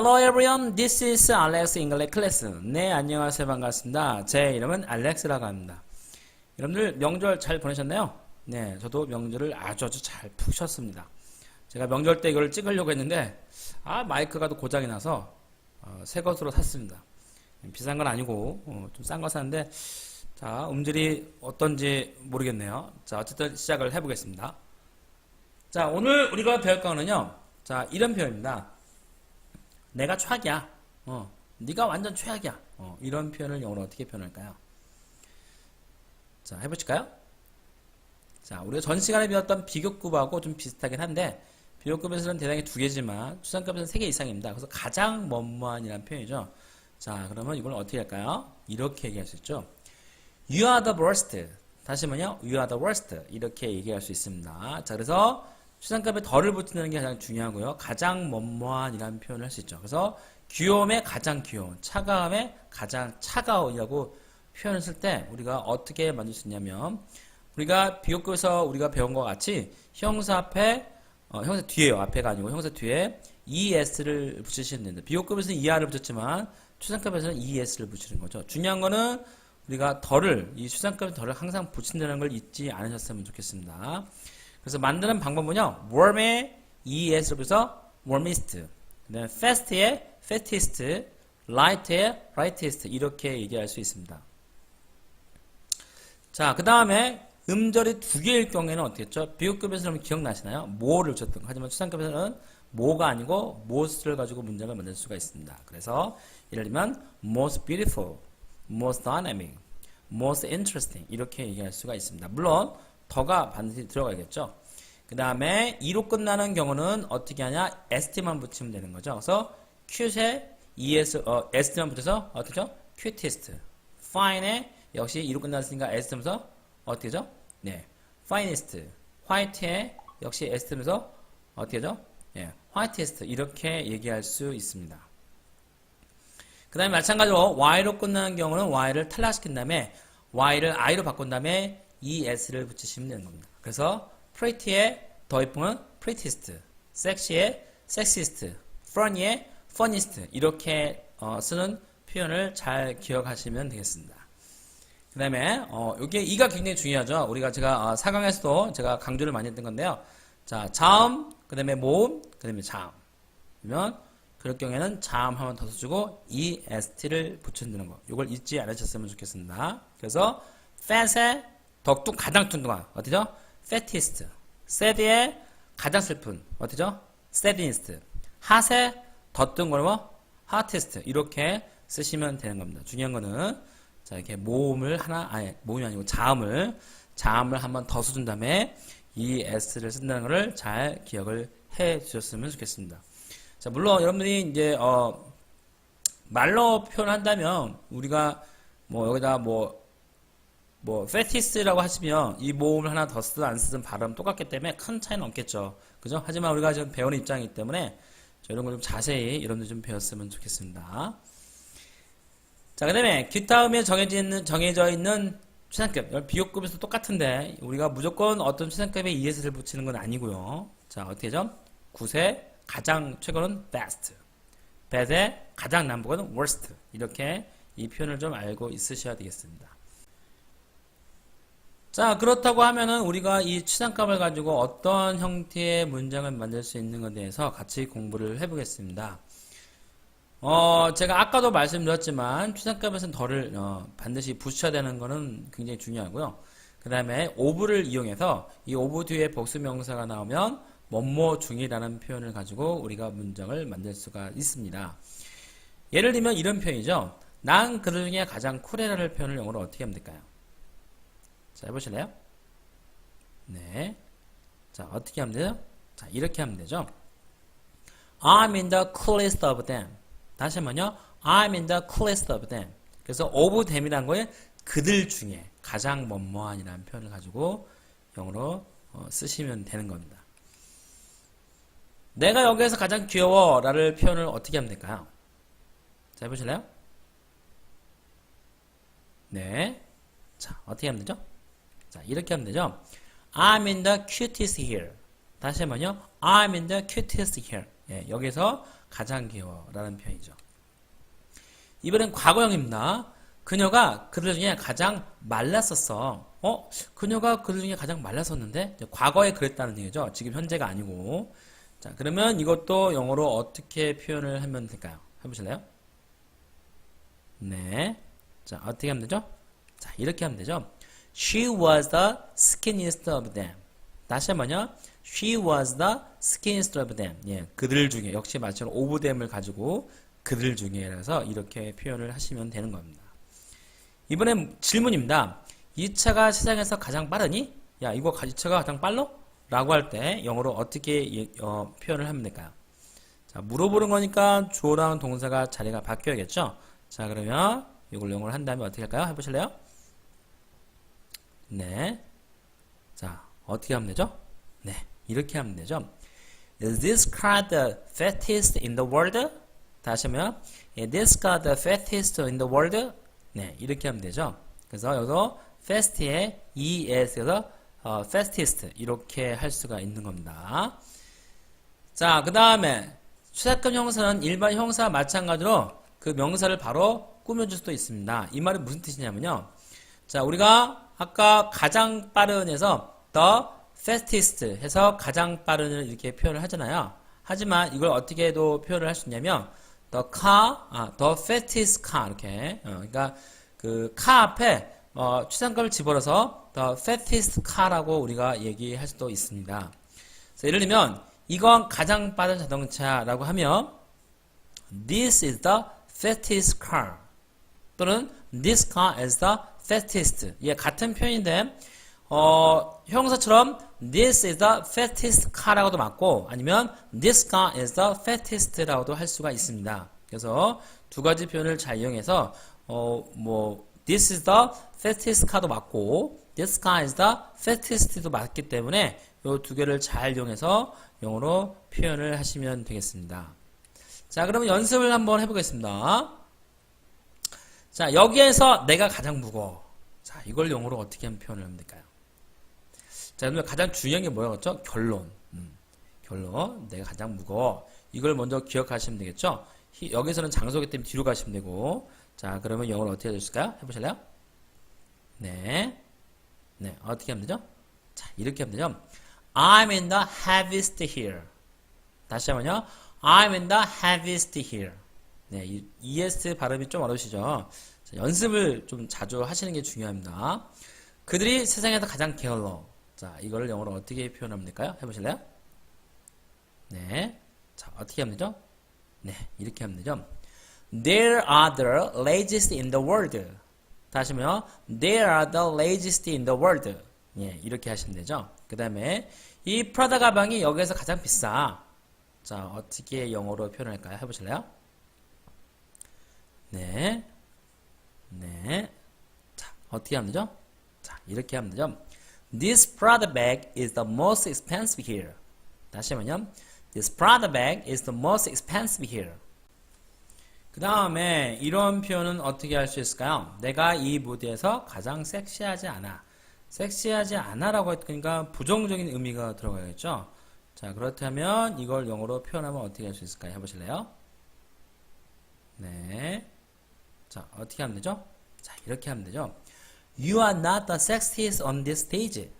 Hello everyone, this is Alex English Class. 네, 안녕하세요. 반갑습니다. 제 이름은 알렉스라고 합니다. 여러분들 명절 잘 보내셨나요? 네, 저도 명절을 아주 잘 푸셨습니다. 제가 명절 때 이걸 찍으려고 했는데 마이크가 또 고장이 나서 새 것으로 샀습니다. 비싼 건 아니고 좀 싼 거 샀는데 자, 음질이 어떤지 모르겠네요. 자, 어쨌든 시작을 해보겠습니다. 자, 오늘 우리가 배울 거는요. 자, 이런 표현입니다. 내가 최악이야. 네가 완전 최악이야. 이런 표현을 영어로 어떻게 표현할까요? 자, 해보실까요? 자, 우리가 전 시간에 배웠던 비교급하고 좀 비슷하긴 한데 비교급에서는 대상이 두 개지만 추상급에서는 세 개 이상입니다. 그래서 가장 뭐뭐한이라는 표현이죠. 자, 그러면 이걸 어떻게 할까요? 이렇게 얘기할 수 있죠. You are the worst. 다시 뭐냐? You are the worst. 이렇게 얘기할 수 있습니다. 자, 그래서 추상급에 덜을 붙이는 게 가장 중요하고요. 가장 뭐뭐한이라는 표현을 할 수 있죠. 그래서 귀여움에 가장 귀여운, 차가움에 가장 차가운이라고 표현을 쓸 때 우리가 어떻게 만들 수 있냐면 우리가 비교급에서 우리가 배운 것 같이 형사 앞에 형사 뒤에요. 앞에가 아니고 형사 뒤에 es를 붙이시면 됩니다. 비교급에서는 er을 붙였지만 추상급에서는 es를 붙이는 거죠. 중요한 거는 우리가 덜을 이 추상급에 덜을 항상 붙인다는 걸 잊지 않으셨으면 좋겠습니다. 그래서 만드는 방법은요. warm에 es를 붙여서 warmest, 그다음에 fast에 fattest, light에 lightest 이렇게 얘기할 수 있습니다. 자, 그 다음에 음절이 두 개일 경우에는 어떻게 했죠? 비교급에서는 기억나시나요? more를 붙였던 거. 하지만 추상급에서는 more가 아니고 most를 가지고 문장을 만들 수가 있습니다. 그래서 예를 들면 most beautiful, most dynamic, most interesting 이렇게 얘기할 수가 있습니다. 물론 더가 반드시 들어가야겠죠. 그 다음에 e로 끝나는 경우는 어떻게 하냐? st만 붙이면 되는 거죠. 그래서 cute에 st만 붙여서 어떻게 하죠? cutest. fine에 역시 e로 끝났으니까 st면서 어떻게 하죠? 네, finest. white에 역시 st면서 어떻게 하죠? 네, whitest 이렇게 얘기할 수 있습니다. 그 다음에 마찬가지로 y로 끝나는 경우는 y를 탈락시킨 다음에 y를 i로 바꾼 다음에 es를 붙이시면 되는 겁니다. 그래서 pretty에 더 이쁜 건 prettiest, sexy에 sexiest, funny에 funniest 이렇게 쓰는 표현을 잘 기억하시면 되겠습니다. 그 다음에 여기에 이가 굉장히 중요하죠. 우리가 제가 4강에서도 제가 강조를 많이 했던 건데요. 자, 자음, 그 다음에 모음, 그 다음에 자음. 그러면 그럴 경우에는 자음 한번 더 써주고 est를 붙여주는 거. 이걸 잊지 않으셨으면 좋겠습니다. 그래서 fat에 덕뚱 가장 뚱뚱한 어디죠? fattest. sad에 가장 슬픈 어디죠? saddest. hot에 더 뜬 걸 뭐? hottest. 이렇게 쓰시면 되는 겁니다. 중요한 거는 자, 이렇게 모음을 모음이 아니고 자음을 한번 더 써준 다음에 es를 쓴다는 것을 잘 기억을 해 주셨으면 좋겠습니다. 자, 물론 여러분들이 이제 말로 표현한다면 우리가 여기다 fetis라고 하시면 이 모음을 하나 더 쓰든 안 쓰든 발음 똑같기 때문에 큰 차이는 없겠죠. 그죠? 하지만 우리가 지금 배우는 입장이기 때문에 이런 걸 좀 자세히 여러분들 좀 배웠으면 좋겠습니다. 자, 그 다음에 뒷다음에 정해져 있는 추상급, 비교급에서 똑같은데 우리가 무조건 어떤 추상급에 es를 붙이는 건 아니고요. 자, 어떻게 하죠? 굿에 가장 최고는 best, bad에 가장 남부는 worst 이렇게 이 표현을 좀 알고 있으셔야 되겠습니다. 자, 그렇다고 하면은 우리가 이 추상값을 가지고 어떤 형태의 문장을 만들 수 있는 것에 대해서 같이 공부를 해보겠습니다. 제가 아까도 말씀드렸지만 추상값에서는 덜을 반드시 붙여야 되는 것은 굉장히 중요하고요. 그 다음에 ove를 이용해서 이 over 뒤에 복수명사가 나오면 뭐뭐 중이라는 표현을 가지고 우리가 문장을 만들 수가 있습니다. 예를 들면 이런 표현이죠. 난 그들 중에 가장 쿨해라는 표현을 영어로 어떻게 하면 될까요? 자, 해보실래요? 네. 자, 어떻게 하면 되죠? 자, 이렇게 하면 되죠. I'm in the coolest of them. 다시 한번요. I'm in the coolest of them. 그래서 of them이란 거에 그들 중에 가장 뭐뭐한이라는 표현을 가지고 영어로 쓰시면 되는 겁니다. 내가 여기에서 가장 귀여워 라는 표현을 어떻게 하면 될까요? 자, 해보실래요? 네. 자, 어떻게 하면 되죠? 자, 이렇게 하면 되죠. I'm in the cutest here. 다시 한번요. I'm in the cutest here. 예, 여기서 가장 귀여워라는 표현이죠. 이번엔 과거형입니다. 그녀가 그들 중에 가장 말랐었어. 그녀가 그들 중에 가장 말랐었는데 과거에 그랬다는 얘기죠. 지금 현재가 아니고. 자, 그러면 이것도 영어로 어떻게 표현을 하면 될까요? 해보실래요? 네. 자, 어떻게 하면 되죠? 자, 이렇게 하면 되죠. She was the skinniest of them. 다시 한번요. She was the skinniest of them. 예, 그들 중에 역시 마찬가지로 of them을 가지고 그들 중에라서 이렇게 표현을 하시면 되는 겁니다. 이번엔 질문입니다. 이 차가 세상에서 가장 빠르니? 야, 이 차가 가장 빨라? 라고 할 때 영어로 어떻게 표현을 하면 될까요? 자, 물어보는 거니까 주어랑 동사가 자리가 바뀌어야겠죠? 자, 그러면 이걸 영어로 한다면 어떻게 할까요? 해보실래요? 네. 자, 어떻게 하면 되죠? 네, 이렇게 하면 되죠. Is this car the fastest in the world? 다시 하면 Is this car the fastest in the world? 네, 이렇게 하면 되죠. 그래서 여기서 fast의 es에서 fastest 이렇게 할 수가 있는 겁니다. 자, 그 다음에 추사급 형사는 일반 형사와 마찬가지로 그 명사를 바로 꾸며줄 수도 있습니다. 이 말은 무슨 뜻이냐면요. 자, 우리가 아까 가장 빠른에서 the fastest 해서 가장 빠른을 이렇게 표현을 하잖아요. 하지만 이걸 어떻게도 표현을 할 수 있냐면 the fastest car 이렇게 그러니까 그 car 앞에 추상급을 집어넣어서 the fastest car라고 우리가 얘기할 수도 있습니다. 그래서 예를 들면 이건 가장 빠른 자동차라고 하면 this is the fastest car 또는 this car is the fastest. 예, 같은 표현인데 형사처럼 this is the fastest car라고도 맞고 아니면 this car is the fastest라고도 할 수가 있습니다. 그래서 두 가지 표현을 잘 이용해서 this is the fastest car도 맞고 this car is the fastest도 맞기 때문에 이 두 개를 잘 이용해서 영어로 표현을 하시면 되겠습니다. 자, 그러면 연습을 한번 해보겠습니다. 자, 여기에서 내가 가장 무거워. 자, 이걸 영어로 어떻게 하면 표현을 하면 될까요? 자, 그러면 가장 중요한 게 뭐였죠? 결론. 결론. 내가 가장 무거워. 이걸 먼저 기억하시면 되겠죠? 여기서는 장소기 때문에 뒤로 가시면 되고. 자, 그러면 영어로 어떻게 해주실까요? 해보실래요? 네. 네, 어떻게 하면 되죠? 자, 이렇게 하면 되죠? I'm in the heaviest here. 다시 한번요. I'm in the heaviest here. 네, 이 ES 발음이 좀 어려우시죠? 자, 연습을 좀 자주 하시는 게 중요합니다. 그들이 세상에서 가장 게을러. 자, 이거를 영어로 어떻게 표현하면 될까요? 해보실래요? 네. 자, 어떻게 하면 되죠? 네, 이렇게 하면 되죠. There are the laziest in the world. 다시 한번요. There are the laziest in the world. 예, 이렇게 하시면 되죠. 그 다음에 이 프라다 가방이 여기에서 가장 비싸. 자, 어떻게 영어로 표현할까요? 해보실래요? 네. 네. 자, 어떻게 하면 되죠? 자, 이렇게 하면 되죠. This Prada bag is the most expensive here. 다시 한번요. This Prada bag is the most expensive here. 그 다음에 이런 표현은 어떻게 할 수 있을까요? 내가 이 무대에서 가장 섹시하지 않아. 섹시하지 않아라고 했으니까 부정적인 의미가 들어가겠죠? 자, 그렇다면 이걸 영어로 표현하면 어떻게 할 수 있을까요? 해보실래요? 네. 자, 어떻게 하면 되죠? 자, 이렇게 하면 되죠. You are not the sexiest on this stage.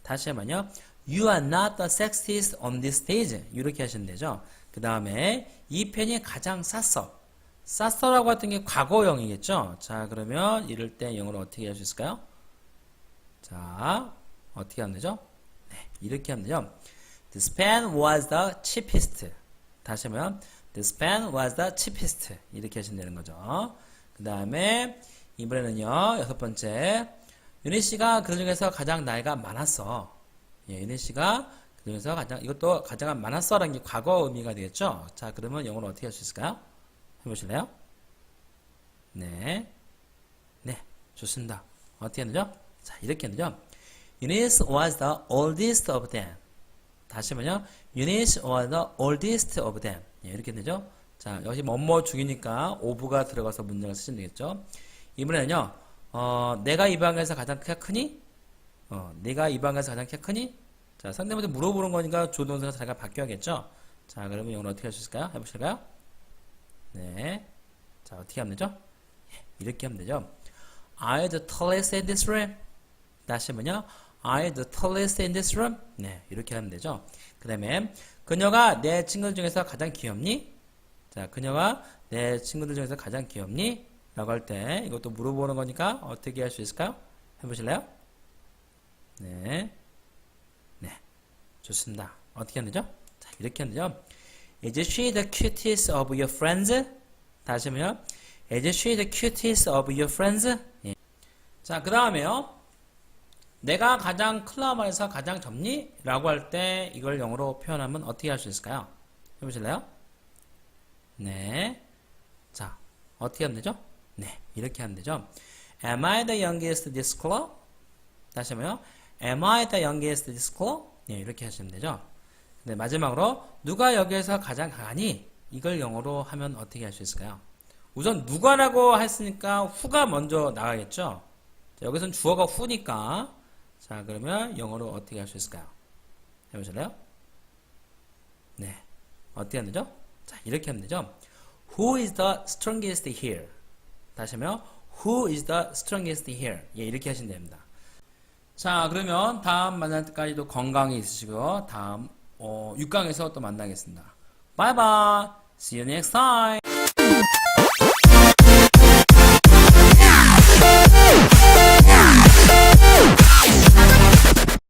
다시 한번요. You are not the sexiest on this stage. 이렇게 하시면 되죠. 그 다음에 이 펜이 가장 쌌어. 쌌어라고 했던 게 과거형이겠죠. 자, 그러면 이럴 때 영어로 어떻게 할 수 있을까요? 자, 어떻게 하면 되죠? 네, 이렇게 하면 되죠. This pen was the cheapest. 다시 한번 This pen was the cheapest. 이렇게 하시면 되는 거죠. 그 다음에 이번에는요, 여섯 번째. 윤희 씨가 그 중에서 가장 나이가 많았어. 예, 윤희 씨가 그 중에서 이것도 가장 많았어라는 게 과거 의미가 되겠죠? 자, 그러면 영어로 어떻게 할 수 있을까요? 해보실래요? 네. 네, 좋습니다. 어떻게 하는죠? 자, 이렇게 하는죠? Eunice was the oldest of them. 다시 한번요. Eunice was the oldest of them. 예, 이렇게 되죠? 자, 역시 뭐뭐 중이니까 of가 들어가서 문장을 쓰시면 되겠죠? 이번에는요, 내가 이 방에서 가장 키가 크니? 내가 이 방에서 가장 키가 크니? 자, 상대방한테 물어보는 거니까 조동사가 자리가 바뀌어야겠죠? 자, 그러면 영어로 어떻게 할 수 있을까요? 해보실까요? 네. 자, 어떻게 하면 되죠? 이렇게 하면 되죠. Are you the tallest in this room? 다시 한번요. Are you the tallest in this room? 네, 이렇게 하면 되죠. 그 다음에 그녀가 내 친구들 중에서 가장 귀엽니? 자, 그녀가 내 친구들 중에서 가장 귀엽니? 라고 할 때 이것도 물어보는 거니까 어떻게 할 수 있을까요? 해보실래요? 네. 네. 좋습니다. 어떻게 하면 되죠? 자, 이렇게 하면 되죠. Is she the cutest of your friends? 다시 한번요. Is she the cutest of your friends? 예. 자, 그 다음에요. 내가 가장 클라마에서 가장 젊니? 라고 할 때 이걸 영어로 표현하면 어떻게 할 수 있을까요? 해보실래요? 네. 자, 어떻게 하면 되죠? 네, 이렇게 하면 되죠. Am I the youngest in this club? 다시 한번요. Am I the youngest in this club? 네, 이렇게 하시면 되죠. 네, 마지막으로 누가 여기에서 가장 강하니? 이걸 영어로 하면 어떻게 할 수 있을까요? 우선 누가라고 했으니까 who가 먼저 나가겠죠. 자, 여기서는 주어가 who니까 자, 그러면 영어로 어떻게 할 수 있을까요? 해보실래요? 네, 어떻게 하면 되죠? 자, 이렇게 하면 되죠. Who is the strongest here? 다시 하면 Who is the strongest here? 예, 이렇게 하시면 됩니다. 자, 그러면 다음 만날 때까지도 건강히 있으시고요. 다음 6강에서 또 만나겠습니다. Bye bye. See you next time.